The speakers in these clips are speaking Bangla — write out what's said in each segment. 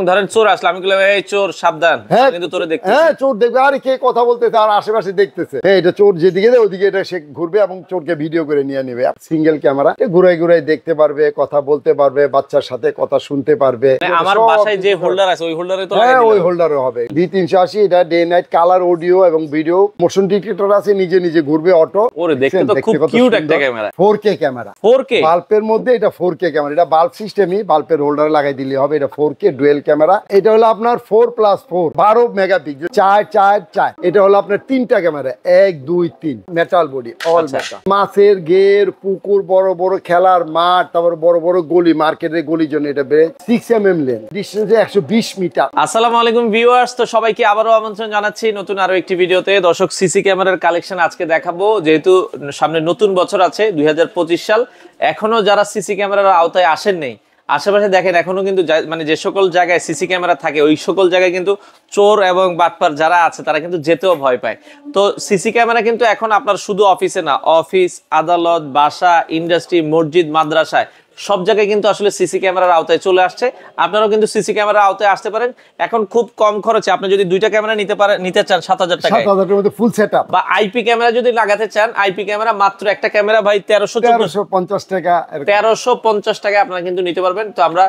ধরেন চোর আসলে আমি বললাম এই চোর সাবধান, কিন্তু তোরে দেখতে হ্যাঁ চোর দেখবে, আরে কে কথা বলতেছে আর আশেপাশে দেখতেছে, হ্যাঁ এটা চোর যেদিকে যায় ওদিকে এটা সে ঘুরবে এবং চোরকে ভিডিও করে নিয়ে নেবে। সিঙ্গেল ক্যামেরা, ঘুরাই ঘুরাই দেখতে পারবে, কথা বলতে পারবে, বাচ্চার সাথে কথা শুনতে পারবে। আমার বাসায় যে হোল্ডার আছে ওই হোল্ডারে তো হ্যাঁ ওই হোল্ডারে হবে। D380 এটা ডে নাইট কালার অডিও এবং ভিডিও, মোশন ডিটেক্টর আছে, নিজে নিজে ঘুরবে অটো। ওরে দেখতে তো খুব কিউট একটা ক্যামেরা, 4K ক্যামেরা, 4K বাল্বের মধ্যে এটা 4K ক্যামেরা। এটা বাল্ব সিস্টেমই, বাল্বের হোল্ডারে লাগাই দিলে হবে। এটা 4K ডুয়েল ক্যামেরা। এটা হলো আপনার 4+4 12 মেগাপিক্সেল, 4+4+4। এটা হলো আপনার তিনটা camera, 1 2 3 metal body, all metal. মাছের গের, পুকুর, বড় বড় খেলার মাঠ, তারপর বড় বড় গলি, মার্কেটের গলির জন্য এটা 6mm লেন, ডিসটেন্সে 120 মিটার। আসসালামু আলাইকুম ভিউয়ার্স, তো সবাইকে আবারও আমন্ত্রণ জানাচ্ছি নতুন আরো একটি ভিডিওতে। দর্শক, সিসি ক্যামেরার কালেকশন আজকে দেখাবো। যেহেতু সামনে নতুন বছর আছে 2025 সাল, এখনো যারা সিসি ক্যামেরার আওতায় আসেন নেই, আশেপাশে দেখেন এখনো কিন্তু মানে যে সকল জায়গায় সিসি ক্যামেরা থাকে ওই সকল জায়গায় কিন্তু চোর এবং বাটপার যারা আছে তারা কিন্তু যেতেও ভয় পায়। তো সিসি ক্যামেরা কিন্তু এখন আপনার শুধু অফিসে না, অফিস, আদালত, বাসা, ইন্ডাস্ট্রি, মসজিদ, মাদ্রাসায় সব জায়গায় কিন্তু আসলে সিসি ক্যামেরার আওতায় চলে আসছে। আপনারাও কিন্তু সিসি ক্যামেরার আওতায় আসতে পারেন এখন খুব কম খরচে। আপনি যদি দুইটা ক্যামেরা নিতে চান 7,000 টাকায়, 7,000 মধ্যে ফুল সেটআপ, বা আইপি ক্যামেরা যদি লাগাতে চান, আইপি ক্যামেরা মাত্র একটা ক্যামেরা ভাই 1350 টাকা, 1350 টাকায় আপনারা কিন্তু নিতে পারবেন। তো আমরা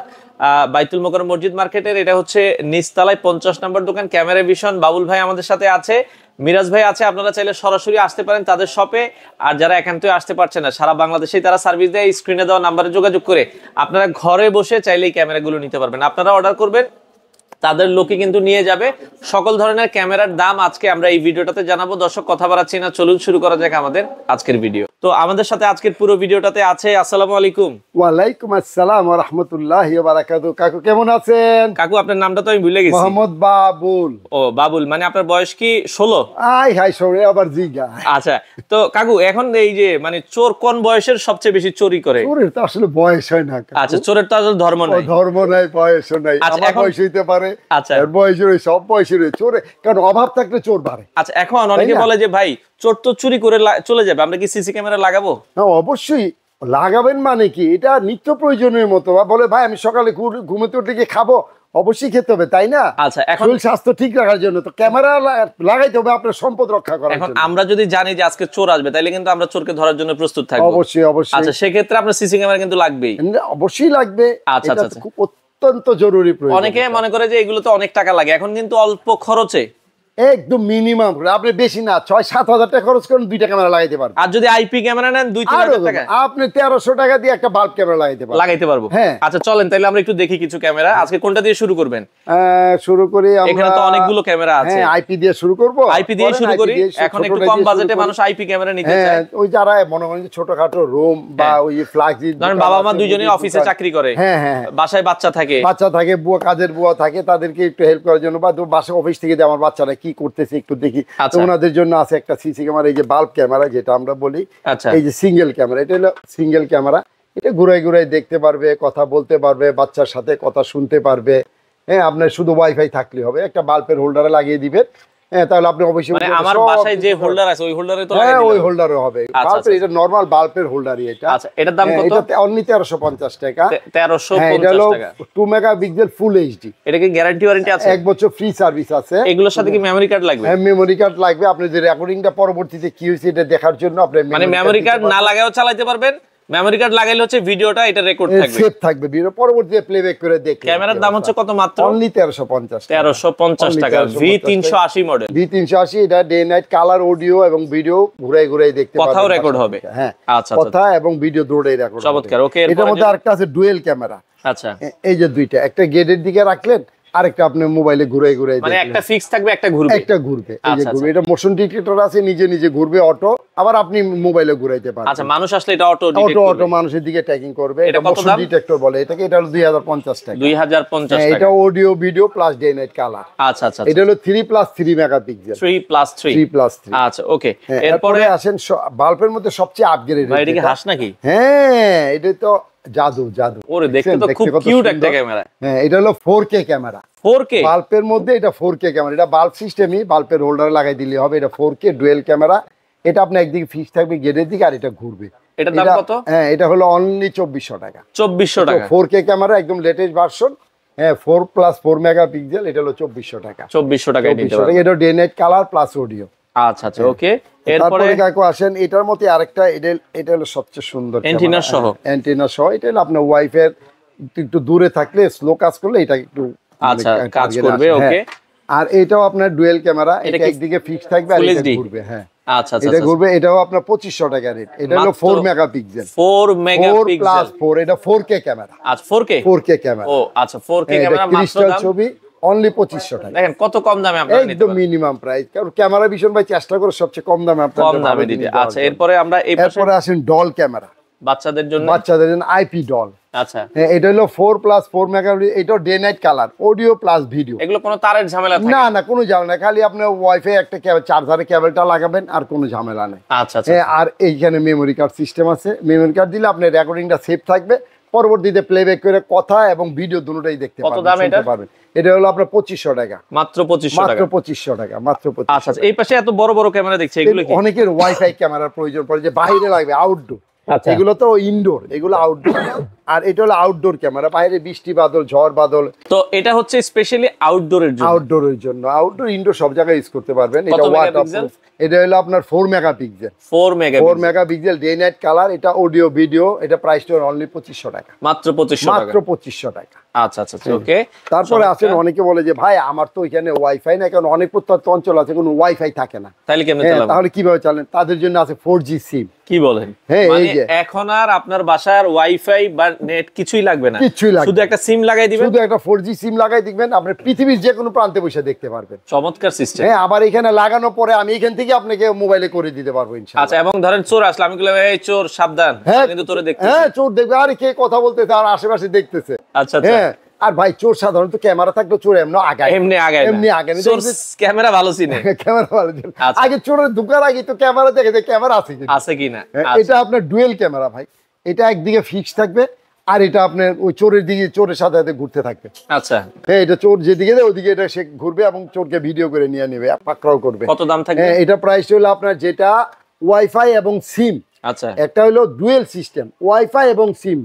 বাইতুল মোকাররম মসজিদ মার্কেটের, এটা হচ্ছে নিচতলায় 50 নম্বর দোকান, ক্যামেরা ভিশন। বাবুল ভাই আমাদের সাথে আছে, মিরাজ ভাই আছে। আপনারা চাইলে সরাসরি আসতে পারেন তাদের শপে। আর যারা একান্তই আসতে পারছে না, সারা বাংলাদেশেই তারা সার্ভিস দেয়। স্ক্রিনে দেওয়া নাম্বারে যোগাযোগ করে আপনারা ঘরে বসে চাইলেই ক্যামেরাগুলো নিতে পারবেন। আপনারা অর্ডার করবেন, তাদের লোকে কিন্তু নিয়ে যাবে। সকল ধরনের ক্যামেরার দাম আজকে আমরা এই ভিডিওটাতে জানাবো। দর্শক, কথা বাড়াচ্ছি না, চলুন শুরু করা যাক আমাদের আজকের ভিডিও। তো আমাদের সাথে আজকের পুরো ভিডিওটাতে আছে, আসসালামু আলাইকুম। ওয়ালাইকুম আসসালাম ওয়া রাহমাতুল্লাহি ওয়া বারাকাতুহু। কাকু কেমন আছেন? কাকু আপনার নামটা তো আমি ভুলে গেছি। মোহাম্মদ বাবুল। ও বাবুল, মানে আপনার বয়স কি 16? আই হাই সরে আবার জিগা। আচ্ছা, তো কাকু এখন এই যে মানে চোর কোন বয়সের সবচেয়ে বেশি চুরি করে? চোরের তো আসলে বয়স হয় না। আচ্ছা, চোরের তো আসলে ধর্ম নাই, ধর্ম নাই, বয়স নাই। আমার বয়স হইতে পারে, আচ্ছা এর বয়স হই, সব বয়সের চোরে, কারণ অভাব থাকলে চোর বাড়ে। আচ্ছা, এখন অনেকে বলে যে ভাই চোর তো চুরি করে চলে যাবে, আমরা কি সিসি ক্যামেরা লাগাবো? না, অবশ্যই লাগাবেন। মানে কি, এটা নিত্য প্রয়োজনের মতো। বলে ভাই আমি সকালে ঘুমোতে উঠে গিয়ে খাবো, অবশ্যই খেতে হবে, তাই না? আচ্ছা, এখন শরীর স্বাস্থ্য ঠিক রাখার জন্য তো ক্যামেরা লাগাইতে হবে, আপনার সম্পদ রক্ষা করার জন্য। এখন আমরা যদি জানি যে আজকে চোর আসবে, তাইলে কিন্তু আমরা চোরকে ধরার জন্য প্রস্তুত থাকবো। অবশ্যই অবশ্যই। আচ্ছা, সেক্ষেত্রে আপনার সিসি ক্যামেরা কিন্তু লাগবেই। অবশ্যই লাগবে। আচ্ছা আচ্ছা, খুব অত্যন্ত জরুরি প্রয়োজন। অনেকে মনে করে যে এগুলো তো অনেক টাকা লাগে, এখন কিন্তু অল্প খরচে একদম মিনিমাম, আপনি বেশি না 6-7 হাজার টাকা খরচ করেন, 2টা ক্যামেরা লাগাইতে পারবেন। আর যদি আইপি ক্যামেরা নেন 2-3 হাজার টাকা, আপনি 1300 টাকা দিয়ে একটা বাল্ব ক্যামেরা লাগাইতে পারবো। হ্যাঁ, আচ্ছা চলেন তাহলে আমরা একটু দেখি কিছু ক্যামেরা। আজকে কোনটা দিয়ে শুরু করবেন? শুরু করি আমরা, এখানে তো অনেকগুলো ক্যামেরা আছে। হ্যাঁ, আইপি দিয়ে শুরু করব। আইপি দিয়ে শুরু করি, এখন একটু কম বাজেটে মানুষ আইপি ক্যামেরা নিতে চায়। ওই যারা মনে করেন ছোটখাটো রুম বা ওই ফ্ল্যাক্সি, ধরেন বাবা মা দুইজনেই অফিসে চাকরি করে, হ্যাঁ হ্যাঁ, বাসায় বাচ্চা থাকে, বুয়া, কাজের বুয়া থাকে, তাদেরকে একটু হেল্প করার জন্য, বা বাসায় অফিস থেকে আমার বাচ্চারা কি করতেছে একটু দেখি, তো ওনাদের জন্য আছে একটা সিসি ক্যামেরা, এই যে বাল্ব ক্যামেরা যেটা আমরা বলি। এই যে সিঙ্গেল ক্যামেরা, এটা হলো সিঙ্গেল ক্যামেরা। এটা ঘুরাই ঘুরাই দেখতে পারবে, কথা বলতে পারবে, বাচ্চার সাথে কথা শুনতে পারবে। হ্যাঁ, আপনার শুধু ওয়াইফাই থাকলে হবে, একটা বাল্বের হোল্ডারে লাগিয়ে দিবেন। হ্যাঁ, তাহলে আপনি অবশ্যই, মানে আমার বাসায় যে হোল্ডার আছে ওই হোল্ডারে তো লাগাই দিবেন। ওই হোল্ডারে হবে। বাল্বের, এটা নরমাল বাল্বের হোল্ডারই এটা। আচ্ছা, এটার দাম কত? এটা অনলি 1350 টাকা। 1350 টাকা। 2 মেগাপিক্সেল ফুল এইচডি। এটা কি গ্যারান্টি ওয়ারেন্টি আছে? 1 বছর ফ্রি সার্ভিস আছে। এগুলোর সাথে কি মেমরি কার্ড লাগবে? হ্যাঁ, মেমরি কার্ড লাগবে। আপনি যে রেকর্ডিংটা পরবর্তীতে কি হইছে এটা দেখার জন্য আপনি মানে মেমরি কার্ড না লাগায়ও চালাতে পারবেন। মেমরি কার্ড লাগাইলে হচ্ছে ভিডিওটা এটা রেকর্ড থাকবে, সেভ থাকবে, ভিডিও পরবর্তীতে প্লেব্যাক করে দেখতে। ক্যামেরার দাম হচ্ছে কত? মাত্র অনলি 1350 টাকা। V380 model. V380, এটা ডে নাইট কালার অডিও এবং ভিডিও ঘুরাই ঘুরাই দেখতে পারবেন, কথাও রেকর্ড হবে। হ্যাঁ, আচ্ছা, কথা এবং ভিডিও দুটোই রেকর্ড হবে। চমৎকার। ওকে, এটার মধ্যে আরেকটা আছে ডুয়েল ক্যামেরা। আচ্ছা, এই যে দুইটা, একটা গেটের দিকে রাখলেন, আরেকটা আপনি মোবাইলে ঘুরাই ঘুরাই, মানে একটা ফিক্স থাকবে, একটা ঘুরবে। এই যে ঘুরবে। এটা মোশন ডিটেক্টর আছে, নিজে নিজে ঘুরবে অটো, আবার আপনি মোবাইলে ঘুরাইতে পারবেন। আচ্ছা, মানুষ আসলে এটা অটো মানুষের দিকে ট্র্যাকিং করবে। এটা মোশন ডিটেক্টর বলে এটাকে। এটা হলো 2050 টাকা। 2050 টাকা। এটা audio video plus day night colour. আচ্ছা আচ্ছা, এটা হলো 3+3 মেগাপিক্সেল। 3+3। আচ্ছা, ওকে। এরপরে আসেন বাল্বের মধ্যে সবচেয়ে আপগ্রেড। ভাই, এটা কি হাঁস নাকি? হ্যাঁ, এটা তো জাদু। ওরে দেখতে তো খুব কিউট একটা ক্যামেরা। হ্যাঁ, এটা হলো 4K ক্যামেরা। 4K বাল্বের মধ্যে, এটা 4K ক্যামেরা। এটা বাল্ব সিস্টেমই, বাল্বের হোল্ডারে লাগাই দিলে হবে। এটা 4K ডুয়েল ক্যামেরা। এটা আপনি একদিকে ফিক্স থাকবে গেটের দিকে, আর এটা ঘুরবে। এটার দাম কত? হ্যাঁ, এটা হলো অনলি 2400 টাকা। 2400 টাকা। 4K ক্যামেরা, একদম লেটেস্ট ভার্সন। হ্যাঁ 4+4 মেগাপিক্সেল, এটা হলো 2400 টাকা। 2400 টাকায় নিতে পারবেন। এটা day night colour plus audio. আচ্ছা আচ্ছা ওকে। এরপরে কাকু আসেন এটার মধ্যে আরেকটা, এটা হলো সবচেয়ে সুন্দর অ্যান্টেনা সহ। অ্যান্টেনা সহ, এটা হলো আপনার ওয়াইফাই একটু দূরে থাকলে স্লো কাজ করলে এটা একটু আচ্ছা কাজ করবে। ওকে। আর এটাও আপনার ডুয়েল ক্যামেরা, এটা একদিকে ফিক্স থাকবে আর এটা ঘুরবে। হ্যাঁ আচ্ছা আচ্ছা এটা ঘুরবে, এটাও আপনার 2500 টাকা রেট। এটা হলো 4 মেগাপিক্সেল। 4 মেগাপিক্সেল 4+4, এটা 4K ক্যামেরা। আচ্ছা 4K 4K ক্যামেরা। ও আচ্ছা 4K ক্যামেরা মাত্র দাম ছবি অনলি 2500 টাকা। দেখেন কত কম দামে আপনারা নিতে একদম মিনিমাম প্রাইস, কারণ ক্যামেরা ভীষণ ভাই চেষ্টা করে সবচেয়ে কম দামে আপনাদের কম দামে দিতে। আচ্ছা এরপরে আমরা এরপরে আসেন ডল ক্যামেরা, বাচ্চাদের জন্য আইপি ডল। আচ্ছা এটা হলো 4+4 মেগাপিক্সেল, এটা day night colour, audio plus video. এগুলো কোনো তারের ঝামেলা থাকে না না, কোনো ঝামেলা, খালি আপনার ওয়াইফাই একটা চার্জারে কেবলটা লাগাবেন, আর কোনো ঝামেলা নেই। আচ্ছা আচ্ছা। আর এইখানে মেমোরি কার্ড সিস্টেম আছে, মেমোরি কার্ড দিলে আপনার রেকর্ডিংটা সেভ থাকবে, পরবর্তীতে প্লেব্যাক করে কথা এবং ভিডিও দুটোই দেখতে পারবেন। কত দাম পারবেন? এটা হলো আপনার 2500 টাকা। মাত্র 2500 টাকা। মাত্র 2500 টাকা, মাত্র 2500। আচ্ছা এই পাশে এত বড় বড় ক্যামেরা দেখছি, এগুলো কি? অনেকের ওয়াইফাই ক্যামেরার প্রয়োজন পড়ে, যে বাইরে লাগবে, আউটডোর। আচ্ছা এগুলো তো ইনডোর, এগুলো আউটডোর। আর এটা হলো আউটডোর ক্যামেরা, বাইরে বৃষ্টি বাদল ঝড় বাদল। তো এটা হচ্ছে স্পেশালি আউটডোরের জন্য। আউটডোরের জন্য, আউটডোর ইনডোর সব জায়গায় ইউজ করতে পারবেন। কত এটা মেগাপিক্সেল? এটা হলো আপনার 4 megapixel. 4 megapixel 4 megapixel day night colour, এটা অডিও ভিডিও। এটা প্রাইসটা অনলি 2500 টাকা। মাত্র 2500 টাকা। মাত্র 2500 টাকা। আচ্ছা আচ্ছা ওকে। তারপরে আসেন অনেকে বলে যে ভাই আমার তো এখানে ওয়াইফাই না, কারণ অনেক প্রত্যন্ত অঞ্চল আছে কোনো ওয়াইফাই থাকে না, তাহলে কেমনে চালাবেন? তাহলে কিভাবে চালাবেন? তাদের জন্য আছে 4G সিম। কি বলেন? হ্যাঁ এই মানে যে এখন আর আপনার বাসার ওয়াইফাই বা নেট কিছুই লাগবে না, কিছুই লাগবে, শুধু একটা সিম লাগাই দিবেন, শুধু একটা 4G সিম লাগাই দিবেন, আপনি পৃথিবীর যে কোনো প্রান্তে বসে দেখতে পারবেন। চমৎকার সিস্টেম। হ্যাঁ আবার এখানে লাগানোর পরে আমি এখান থেকে আপনাকে মোবাইলে করে দিতে পারবো ইনশাআল্লাহ। আচ্ছা এবং ধরেন চোর আসলে আমি বললাম এই চোর সাবধান, হ্যাঁ কিন্তু তোরে দেখতেছি। হ্যাঁ চোর দেখবে, আরে কে কথা বলতেছে আর আশেপাশে দেখতেছে। আচ্ছা আচ্ছা। হ্যাঁ আর ভাই চোর সাধারণত ক্যামেরা থাকলে চোর এমনি আগায়, এমনি আগায় না। চোর ক্যামেরা ভালো চিনে। ক্যামেরা ভালো চিনে। আচ্ছা। আগে চোরের ঢুকার আগে তো ক্যামেরা দেখে যে ক্যামেরা আছে কিনা। আছে কিনা। এটা আপনার ডুয়েল ক্যামেরা ভাই, এটা একদিকে ফিক্স থাকবে আর এটা আপনার ওই চোরের দিকে, চোরের সাথে সাথে ঘুরতে থাকবে। আচ্ছা হ্যাঁ এটা চোর যেদিকে যায় ওদিকে এটা সে ঘুরবে এবং চোরকে ভিডিও করে নিয়ে নেবে, পাকড়াও করবে। কত দাম থাকবে? এটা প্রাইস হলো আপনার যেটা ওয়াইফাই এবং সিম। আচ্ছা একটা হলো ডুয়েল সিস্টেম, ওয়াইফাই এবং সিম।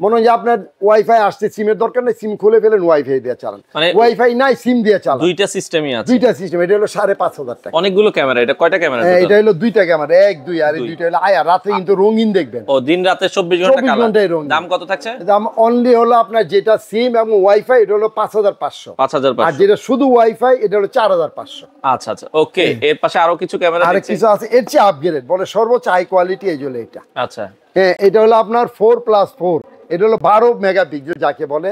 মনে হয় যে আপনার ওয়াইফাই আসছে, সিমের দরকার নেই, সিম খুলে ফেলেন, ওয়াইফাই দিয়ে চালান। মানে ওয়াইফাই নাই, সিম দিয়ে চালান। দুইটা সিস্টেমই আছে। দুইটা সিস্টেম। এটা হলো 5500 টাকা। অনেকগুলো ক্যামেরা। এটা কয়টা ক্যামেরা? এটা হলো দুইটা ক্যামেরা, 1 2 আর এই দুইটা হলো আয়া, রাতে কিন্তু রঙিন দেখবেন। ও দিন রাতে 24 ঘন্টা 24 কালার। ঘন্টায় রঙিন। দাম কত থাকছে? দাম অনলি হলো আপনার যেটা সিম এবং ওয়াইফাই এটা হলো 5500। 5500। আর যেটা শুধু ওয়াইফাই এটা হলো 4500। আচ্ছা আচ্ছা ওকে। এর পাশে আরো কিছু ক্যামেরা আর দেখছি। কিছু আছে এর চেয়ে আপগ্রেড, বলে সর্বোচ্চ হাই কোয়ালিটি, এই জন্য এটা। আচ্ছা হ্যাঁ এটা হলো আপনার 4+4, এটা হলো 12 মেগাপিক্সেল যাকে বলে,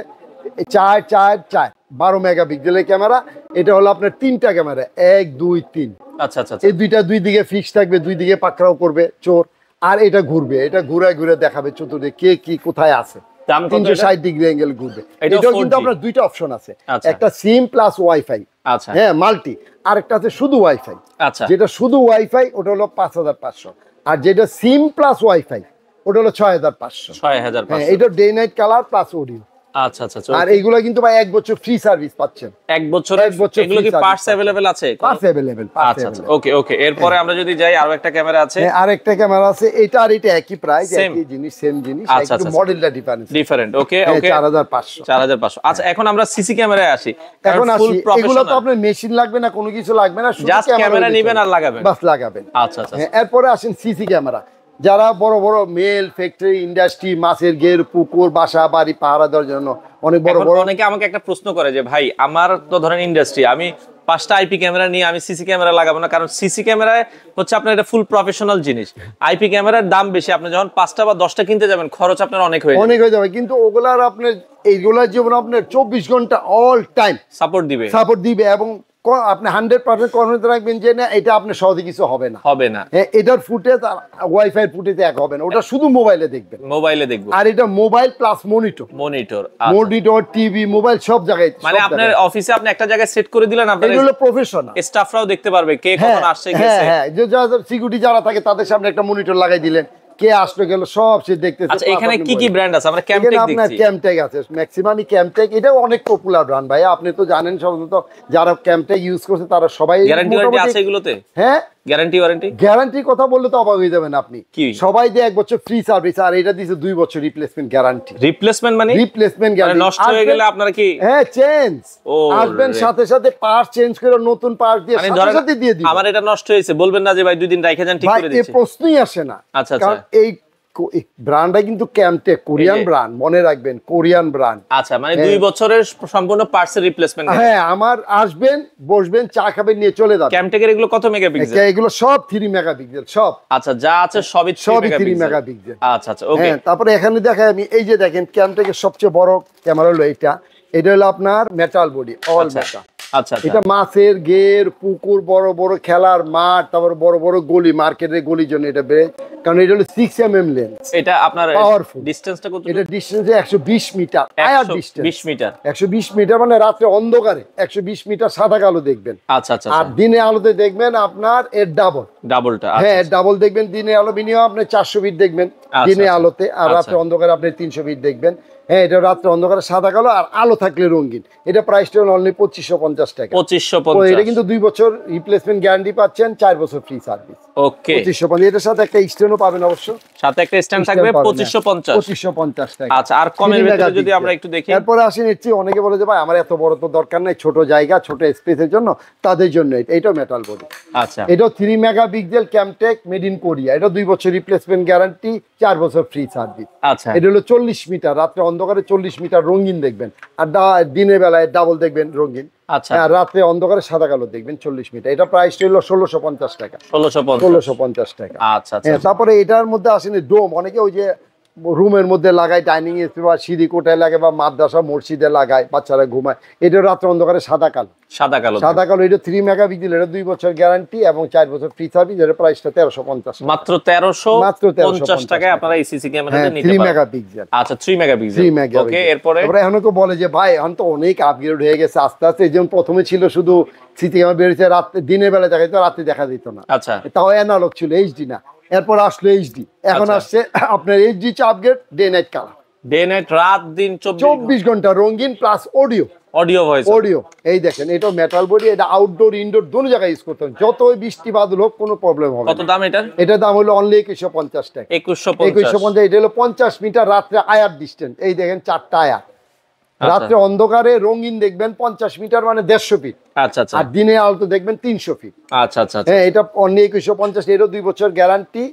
12 মেগাপিক্সেলের ক্যামেরা। এটা হলো আপনার তিনটা ক্যামেরা, 1 2 3। আচ্ছা আচ্ছা। এই দুইটা দুই দিকে ফিক্স থাকবে, দুই দিকে পাকড়াও করবে চোর। আর এটা ঘুরবে, এটা ঘুরে ঘুরে দেখাবে চতুর্দিকে কে কি কোথায় আছে। দাম কত? 360 ডিগ্রি অ্যাঙ্গেল ঘুরবে। এটাও কিন্তু আপনার দুইটা অপশন আছে, একটা সিম প্লাস ওয়াইফাই। আচ্ছা হ্যাঁ মাল্টি। আরেকটা আছে শুধু ওয়াইফাই। আচ্ছা যেটা শুধু ওয়াইফাই ওটা হলো 5500, আর যেটা সিম প্লাস ওয়াইফাই ওটা হলো 6500। 6500। হ্যাঁ এটা day night colour plus audio. আচ্ছা আচ্ছা। আর এইগুলো কিন্তু ভাই 1 বছর ফ্রি সার্ভিস পাচ্ছেন। 1 বছর। এগুলো কি পার্টস अवेलेबल আছে? Parts available. আচ্ছা আচ্ছা ওকে ওকে। এরপরে আমরা যদি যাই আরো একটা ক্যামেরা আছে। হ্যাঁ আরেকটা ক্যামেরা আছে, এটা আর এটা একই প্রাইস, একই জিনিস, সেম জিনিস, একটু মডেলটা ডিফারেন্ট। ওকে ওকে। 4500। 4500। আচ্ছা এখন আমরা সিসি ক্যামেরায় আসি। এখন আসি, এগুলো তো আপনার মেশিন লাগবে না, কোনো কিছু লাগবে না, শুধু জাস্ট ক্যামেরা নেবেন আর লাগাবেন, বাস লাগাবেন। আচ্ছা আচ্ছা। এরপরে আসেন সিসি ক্যামেরা। যারা বড় বড় মেল ফ্যাক্টরি, ইন্ডাস্ট্রি, মাছের ঘের, পুকুর, বাসা বাড়ি পাহারা দেওয়ার জন্য অনেক বড় বড়। অনেকে আমাকে একটা প্রশ্ন করে যে ভাই আমার তো ধরেন ইন্ডাস্ট্রি, আমি 5টা আইপি ক্যামেরা নিয়ে আমি সিসি ক্যামেরা লাগাবো না, কারণ সিসি ক্যামেরায় হচ্ছে আপনার এটা ফুল প্রফেশনাল জিনিস। আইপি ক্যামেরার দাম বেশি, আপনি যখন 5টা বা 10টা কিনতে যাবেন খরচ আপনার অনেক হয়ে যাবে। কিন্তু ওগুলার আপনার এইগুলার জীবন আপনার 24 ঘন্টা অল টাইম সাপোর্ট দিবে এবং আপনি 100% কনফিডেন্স রাখবেন যে না এটা আপনার সহজে কিছু হবে না। এটার ফুটেজ আর ওয়াইফাই ফুটেজ এক হবে না, ওটা শুধু মোবাইলে দেখবেন, আর এটা mobile plus monitor TV mobile সব জায়গায়। মানে আপনার অফিসে আপনি একটা জায়গায় সেট করে দিলেন, আপনার এগুলো প্রফেশনাল স্টাফরাও দেখতে পারবে কে কখন আসছে গেছে। হ্যাঁ যে সিকিউরিটি যারা থাকে তাদের সামনে একটা মনিটর লাগাই দিলেন, কে আসলো গেল সব সে দেখতেছে। আচ্ছা এখানে কি কি ব্র্যান্ড আছে? আমরা ক্যামটেক দেখছি। আপনার ক্যামটেক আছে, ম্যাক্সিমামই ক্যামটেক। এটাও অনেক পপুলার ব্র্যান্ড ভাই, আপনি তো জানেন। সাধারণত যারা ক্যামটেক ইউজ করছে তারা সবাই গ্যারান্টি আছে এগুলোতে। হ্যাঁ গ্যারান্টি ওয়ারেন্টি? গ্যারান্টির কথা বললে তো অবাক হয়ে যাবেন আপনি। কি? সবাই দিয়ে 1 বছর ফ্রি সার্ভিস, আর এটা দিয়েছে 2 বছর রিপ্লেসমেন্ট গ্যারান্টি। রিপ্লেসমেন্ট মানে? রিপ্লেসমেন্ট গ্যারান্টি, নষ্ট হয়ে গেলে আপনারা কি? হ্যাঁ, চেঞ্জ। আসবেন সাথে সাথে পার্ট চেঞ্জ করে নতুন পার্ট দিয়ে সাথে সাথে দিয়ে দিবেন। আমার এটা নষ্ট হয়েছে, বলবেন না যে ভাই 2 দিন রাখা যান ঠিক করে দিচ্ছি? ভাই এই প্রশ্নই আসে না। আচ্ছা কারণ এই ব্র্যান্ডটা কিন্তু ক্যামটেক, কোরিয়ান ব্র্যান্ড, মনে রাখবেন কোরিয়ান ব্র্যান্ড। আচ্ছা, মানে 2 বছরের সম্পূর্ণ পার্টস এর রিপ্লেসমেন্ট। হ্যাঁ, আমার আসবেন, বসবেন, চা খাবেন, নিয়ে চলে যাবেন। ক্যামটেকের এগুলো কত মেগাপিক্সেল? এগুলো সব 3 মেগাপিক্সেল সব। আচ্ছা, যা আছে সবই 3 মেগাপিক্সেল। আচ্ছা আচ্ছা, ওকে। হ্যাঁ, তারপরে এখানে দেখাই আমি, এই যে দেখেন ক্যামটেকের সবচেয়ে বড় ক্যামেরা হলো এটা হলো আপনার মেটাল বডি, অল মেটাল। আচ্ছা, এটা মাছের গের, পুকুর, বড় বড় খেলার মাঠ, তারপর বড় বড় গলি, মার্কেটের গলির জন্য এটা বেশ, কারণ এটা হলো 6mm লেন্স। এটা আপনার পাওয়ারফুল। ডিসটেন্সটা কত? এটা ডিসটেন্সে 120 মিটার, আয়ার ডিসটেন্স 20 মিটার। 120 মিটার মানে রাতে অন্ধকারে 120 মিটার সাদা কালো দেখবেন। আচ্ছা আচ্ছা, আর দিনে আলোতে দেখবেন আপনার এর ডাবলটা। হ্যাঁ, ডাবল দেখবেন। দিনে আলো মিনিমাম আপনি 400 ফিট দেখবেন দিনে আলোতে, আর রাতে অন্ধকারে আপনি 300 ফিট দেখবেন। হ্যাঁ, এটা রাত্রে অন্ধকারে সাদা কালো, আর আলো থাকলে রঙিন। এটা প্রাইসটা হলো অনলি 2550 টাকা। 2550। এটা কিন্তু 2 বছর রিপ্লেসমেন্ট গ্যারান্টি পাচ্ছেন, 4 বছর ফ্রি সার্ভিস। ওকে, 2550। এটার সাথে একটা স্ট্যান্ডও পাবেন অবশ্য, সাথে একটা স্ট্যান্ড থাকবে 2550। 2550 টাকা। আচ্ছা, আর কমের ভিতরে যদি আমরা একটু দেখি। এরপরে আসেন, এর চেয়ে অনেকে বলে যে ভাই আমার এত বড় তো দরকার নাই, ছোট জায়গা, ছোট স্পেসের জন্য, তাদের জন্য এটাও মেটাল বডি। আচ্ছা, এটাও 3 megapixel Camtek, made in Korea. এটা 2 বছর রিপ্লেসমেন্ট গ্যারান্টি, 4 বছর ফ্রি সার্ভিস। আচ্ছা, এটা হলো 40 মিটার, রাত্রে অন্ধকারে 40 মিটার রঙিন দেখবেন, আর দিনের বেলায় ডাবল দেখবেন রঙিন। আচ্ছা, আর রাত্রে অন্ধকারে সাদা কালো দেখবেন 40 মিটার। এটা প্রাইস হলো 1650 টাকা। 1650 টাকা। আচ্ছা আচ্ছা। তারপরে এটার মধ্যে আসেন ডোম, অনেকে ওই যে রুমের মধ্যে লাগায়, ডাইনিং স্পেস বা সিঁড়ি কোটায় লাগে, বা মাদ্রাসা মসজিদে লাগায়, বাচ্চারা ঘুমায়। এটা রাত্রে অন্ধকারে সাদা কালো। এটা 3 মেগাপিক্সেল। এটা 2 বছর গ্যারান্টি এবং 4 বছর ফ্রি সার্ভিস। এর প্রাইসটা 1350, মাত্র 1350 টাকায় আপনারা এই সিসি ক্যামেরাটা নিতে পারেন। 3 মেগাপিক্সেল। আচ্ছা, 3 মেগাপিক্সেল। ওকে, এরপরে এখন কেউ বলে যে ভাই এখন তো অনেক আপগ্রেড হয়ে গেছে আস্তে আস্তে। যেমন প্রথমে ছিল শুধু সিসি ক্যামেরা বেরিয়েছে রাতে, দিনের বেলা দেখা যেত, রাতে দেখা যেত না। আচ্ছা, তাও অ্যানালগ ছিল, এইচডি না। এরপর আসলো এইচডি, এখন আসছে আপনার HD upgrade, day night colour. Day night, রাত দিন 24 ঘন্টা রঙিন, প্লাস অডিও ভয়েস। এই দেখেন, এটা মেটাল বডি। এটা আউটডোর ইনডোর দোনো জায়গায় ইউজ করতে হবে, যতই বৃষ্টি বাদল হোক কোনো প্রবলেম হবে না। কত দাম এটার? এটার দাম হলো অনলি 2150 টাকা। 2150। এটা হলো 50 মিটার রাত্রে আয়ার ডিস্টেন্স। এই দেখেন 4টা আয়ার, রাত্রে অন্ধকারে রঙিন দেখবেন 50 মিটার মানে 150 ফিট। আচ্ছা আচ্ছা। আর দিনে আলো দেখবেন 300 ফিট। আচ্ছা আচ্ছা। হ্যাঁ, এটা অনলি 2150। এরও 2 বছর গ্যারান্টি,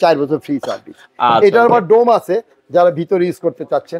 4 বছর ফ্রি সার্ভিস। এটার আবার ডোম আছে যারা ভিতরে ইউজ করতে চাচ্ছেন,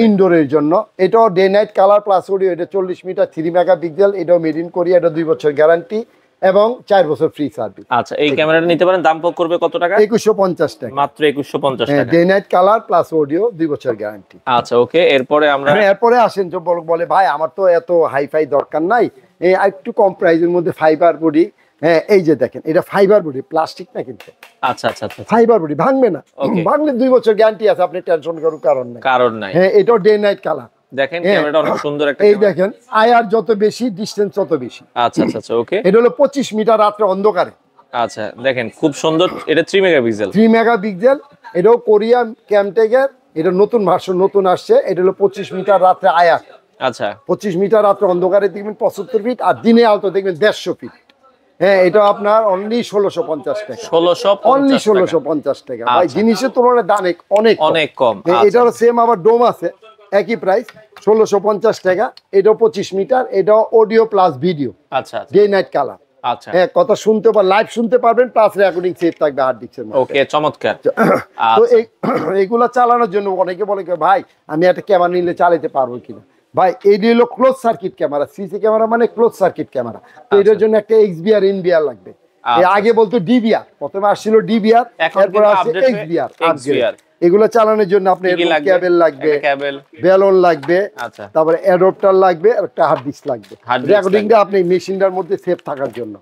ইনডোরের জন্য। এটাও day night colour plus audio. এটা 40 মিটার, 3 মেগাপিক্সেল। এটাও মেড ইন কোরিয়া। এটা 2 বছর গ্যারান্টি এবং 4 বছর ফ্রি সার্ভিস। আচ্ছা, এই ক্যামেরাটা নিতে পারেন। দাম করবে কত টাকা? 2150 টাকা। মাত্র 2150 টাকা। Day night colour plus audio, 2 বছর গ্যারান্টি। আচ্ছা, ওকে। এরপরে আসেন যে বলে ভাই আমার তো এত হাইফাই দরকার নাই, এই একটু কম প্রাইসের মধ্যে ফাইবার বডি। হ্যাঁ, এই যে দেখেন, এটা ফাইবার বডি, প্লাস্টিক না কিন্তু। আচ্ছা আচ্ছা আচ্ছা, ফাইবার বডি, ভাঙবে না। ভাঙলে 2 বছর গ্যারান্টি আছে, আপনি টেনশন করার কারণ নাই। হ্যাঁ, এটাও ডে নাইট কালার। দেখেন ক্যামেরাটা অনেক সুন্দর একটা। এই দেখেন, আয়ার যত বেশি, ডিসটেন্স তত বেশি। আচ্ছা আচ্ছা আচ্ছা, ওকে। এটা হলো 25 মিটার রাত্রে অন্ধকারে। আচ্ছা, দেখেন খুব সুন্দর। এটা 3 মেগাপিক্সেল। 3 মেগাপিক্সেল। এটাও কোরিয়ান ক্যামটেকের। এটা নতুন ভার্সন, নতুন আসছে। এটা হলো 25 মিটার রাত্রে আয়ার। আচ্ছা, 25 মিটার রাত্রে অন্ধকারে দেখবেন 75 ফিট, আর দিনে আলো দেখবেন 150 ফিট। হ্যাঁ, এটা আপনার অনলি 1650 টাকা। অনলি 1650 টাকা। ভাই জিনিসের তুলনায় দাম অনেক কম। এটারও সেম আবার ডোম আছে, একই প্রাইস, 1650 টাকা। এটাও 25 মিটার। এটাও অডিও প্লাস ভিডিও। আচ্ছা, ডে নাইট কালার। আচ্ছা, হ্যাঁ, কথা শুনতে বা লাইভ শুনতে পারবেন, প্লাস রেকর্ডিং সেভ থাকবে হার্ড ডিস্কের মধ্যে। ওকে, চমৎকার। তো এইগুলা চালানোর জন্য অনেকে বলে ভাই আমি একটা ক্যামেরা নিলে চালাতে পারবো কিনা। ভাই এটি হলো close circuit camera. CC camera মানে ক্লোজ সার্কিট ক্যামেরা। তো এটার জন্য একটা এক্সবিআর, এনবিআর লাগবে। আগে বলতো ডিবিআর, প্রথমে আসছিল ডিবিআর, এরপর আসছে এক্সবিআর। এগুলো চালানোর জন্য আপনার কেবল লাগবে, বেলন লাগবে, তারপরে অ্যাডাপ্টার লাগবে, আর একটা হার্ড ডিস্ক লাগবে। রেকর্ডিংটা আপনি মেশিনটার মধ্যে সেভ থাকার জন্য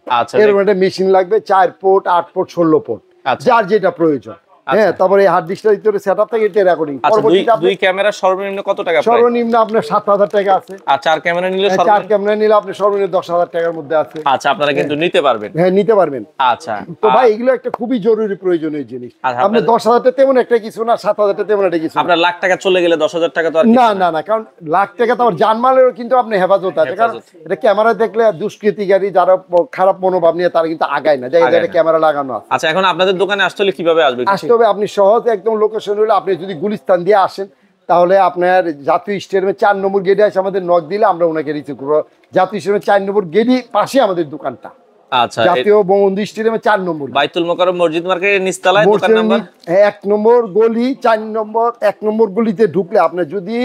এরকম একটা মেশিন লাগবে। 4 পোর্ট, 8 পোর্ট, 16 পোর্ট, যার যেটা প্রয়োজন। হ্যাঁ, তারপরে এই হার্ড ডিস্কটার ভিতরে সেটআপ থাকে, এটা রেকর্ডিং। আচ্ছা, দুই ক্যামেরা সর্বনিম্ন কত টাকা? সর্বনিম্ন আপনার 7000 টাকা আছে। আর 4 ক্যামেরা নিলে চার ক্যামেরা নিলে আপনি সর্বনিম্ন 10000 টাকার মধ্যে আছে। আচ্ছা, আপনারা কিন্তু নিতে পারবেন। হ্যাঁ, নিতে পারবেন। আচ্ছা, তো ভাই এগুলো একটা খুবই জরুরি প্রয়োজনীয় জিনিস। আচ্ছা, আপনি 10000 টাকা তেমন একটা কিছু না, 7000 টাকা তেমন একটা কিছু না। আপনার লাখ টাকা চলে গেলে 10000 টাকা তো আর না না না, কারণ লাখ টাকা তো আমার জানমালেরও কিন্তু আপনি হেফাজত আছে। কারণ এটা ক্যামেরা দেখলে দুষ্কৃতিকারী যারা খারাপ মনোভাব নিয়ে তারা কিন্তু আগায় না, জায়গায় ক্যামেরা লাগানো আছে। আচ্ছা, এখন আপনাদের দোকানে আসলে কিভাবে আসবে? আসতে হবে আপনি সহজ একদম লোকেশন হলে, আপনি যদি গুলিস্তান দিয়ে আসেন তাহলে আপনার জাতীয় স্টেডিয়ামে 4 নম্বর গেটে এসে আমাদের নক দিলে আমরা ওনাকে রিসিভ করবো। জাতীয় স্টেডিয়ামে 4 নম্বর গেটই পাশে আমাদের দোকানটা। আচ্ছা, জাতীয় বঙ্গবন্ধু স্টেডিয়ামে 4 নম্বর, বাইতুল মোকাররম মসজিদ মার্কেটের নিচতলায় দোকান নাম্বার 1 নম্বর গলি, 4 নম্বর 1 নম্বর গলিতে ঢুকলে আপনি যদি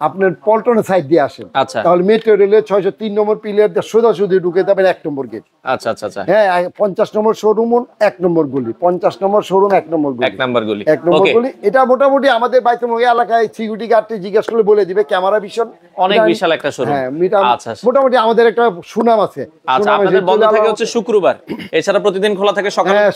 আপনার পল্টনের সাইড দিয়ে আসেন, আচ্ছা, তাহলে মেট্রো রেলের 603 নম্বর পিলার দিয়ে সোজাসুজি ঢুকে যাবেন 1 নম্বর গেট। আচ্ছা আচ্ছা আচ্ছা, হ্যাঁ, 50 নম্বর শোরুম 1 নম্বর গলি, 50 নম্বর শোরুম 1 নম্বর গলি, 1 নম্বর গলি। 1 নম্বর গলি। এটা মোটামুটি আমাদের বাইতুল মোকাররম এলাকায় সিকিউরিটি গার্ডকে জিজ্ঞেস করলে বলে দিবে, ক্যামেরা ভিশন অনেক বিশাল একটা শোরুম। হ্যাঁ, আচ্ছা, মোটামুটি আমাদের একটা সুনাম আছে। আচ্ছা, আপনাদের বন্ধ থাকে হচ্ছে শুক্রবার, এছাড়া প্রতিদিন খোলা থাকে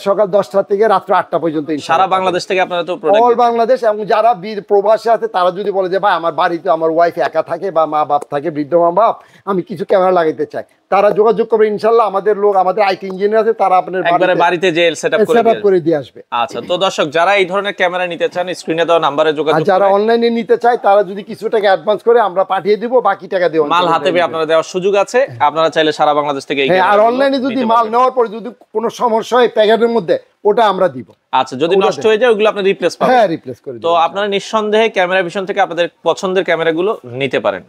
সকাল 10টা থেকে রাত 8টা পর্যন্ত। সারা বাংলাদেশ থেকে আপনারা তো অল বাংলাদেশ, এবং যারা প্রবাসী আছে তারা যদি বলে যে ভাই আমার বাড়িতে আমার ওয়াইফ একা থাকে বা মা বাপ থাকে, বৃদ্ধ মা বাপ, আমি কিছু ক্যামেরা লাগাইতে চাই, তারা যোগাযোগ করবে। ইনশাআল্লাহ আমাদের লোক, আমাদের আইটি ইঞ্জিনিয়ার আছে, তারা আপনার একবারে বাড়িতে যে সেটআপ করে দিয়ে আসবে। আচ্ছা, তো দর্শক যারা এই ধরনের ক্যামেরা নিতে চান স্ক্রিনে দেওয়া নম্বরে যোগাযোগ করুন। যারা অনলাইনে নিতে চায় তারা যদি কিছু টাকা অ্যাডভান্স করে আমরা পাঠিয়ে দিব, বাকি টাকা দেব, মাল হাতে পেয়ে আপনারা দেওয়ার সুযোগ আছে। আপনারা চাইলে সারা বাংলাদেশ থেকে আর অনলাইনে যদি মাল নেওয়ার পরে যদি কোনো সমস্যা হয় প্যাকেটের মধ্যে, ওটা আমরা দিব। আচ্ছা, যদি নষ্ট হয়ে যায় ওগুলো আপনি রিপ্লেস পাবেন। হ্যাঁ, রিপ্লেস করে। তো আপনারা নিঃসন্দেহে ক্যামেরা ভিশন থেকে আপনাদের পছন্দের ক্যামেরাগুলো নিতে পারেন।